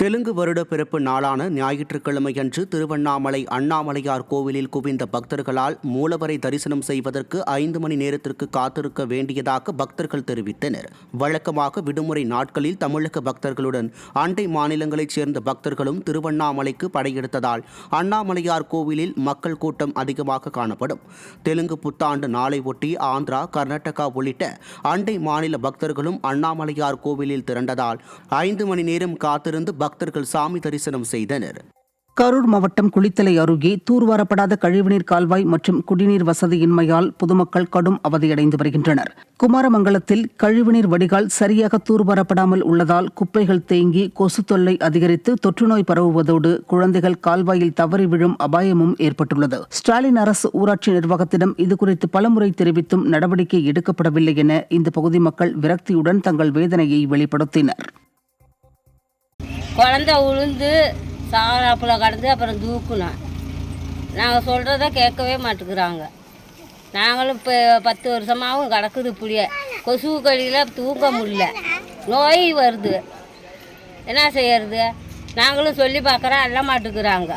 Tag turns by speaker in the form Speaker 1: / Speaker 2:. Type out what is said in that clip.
Speaker 1: தெலுங்கு வருட பிறப்பு நாளான ஞாயிற்றுக்கிழமையன்று திருவண்ணாமலை அண்ணாமலையார் கோவிலில் குவிந்த பக்தர்களால் மூலவரை தரிசனம் செய்வதற்கு 5 மணி நேரத்திற்கு காத்திருக்க வேண்டியதாக பக்தர்கள் தெரிவித்தனர். வழக்கமாக விடுமுறை நாட்களில் தமிழக பக்தர்களுடன் அண்டை மாநிலங்களைச் சேர்ந்த பக்தர்களும் திருவண்ணாமலைக்கு படையெடுத்ததால் அண்ணாமலையார் கோவிலில் மக்கள் கூட்டம் அதிகமாக காணப்படும். தெலுங்கு புத்தாண்டு நாளை ஒட்டி ஆந்திரா, கர்நாடகா உள்ளிட்ட அண்டை மாநில பக்தர்களும் அண்ணாமலையார் கோவிலில் திரண்டதால் 5 மணி நேரம் காத்திருந்து பக்தர்கள் சாமி தரிசனம் செய்தனர்.
Speaker 2: கரூர் மாவட்டம் குளித்தலை அருகே தூர்வாரப்படாத கழிவுநீர் கால்வாய் மற்றும் குடிநீர் வசதியின்மையால் பொதுமக்கள் கடும் அவதியடைந்து வருகின்றனர். குமாரமங்கலத்தில் கழிவுநீர் வடிகால் சரியாக தூர்வாரப்படாமல் உள்ளதால் குப்பைகள் தேங்கி கொசு தொல்லை அதிகரித்து தொற்றுநோய் பரவுவதோடு குழந்தைகள் கால்வாயில் தவறி விழும் அபாயமும் ஏற்பட்டுள்ளது. ஸ்டாலின் அரசு ஊராட்சி நிர்வாகத்திடம் இதுகுறித்து பலமுறை தெரிவித்தும் நடவடிக்கை எடுக்கப்படவில்லை என இந்த பகுதி மக்கள் விரக்தியுடன் தங்கள் வேதனையை வெளிப்படுத்தினர்.
Speaker 3: குழந்த உளுந்து சாராப்பில் கடந்து அப்புறம் தூக்குனோம். நாங்கள் சொல்கிறத கேட்கவே மாட்டேங்கிறாங்க. நாங்களும் இப்போ 10 வருஷமாகவும் கிடக்குது இப்படியே. கொசு கடியில் தூங்க முடியல, நோய் வருது. என்ன செய்யறது? நாங்களும் சொல்லி பார்க்குறோம், அல்ல மாட்டேங்கிறாங்க.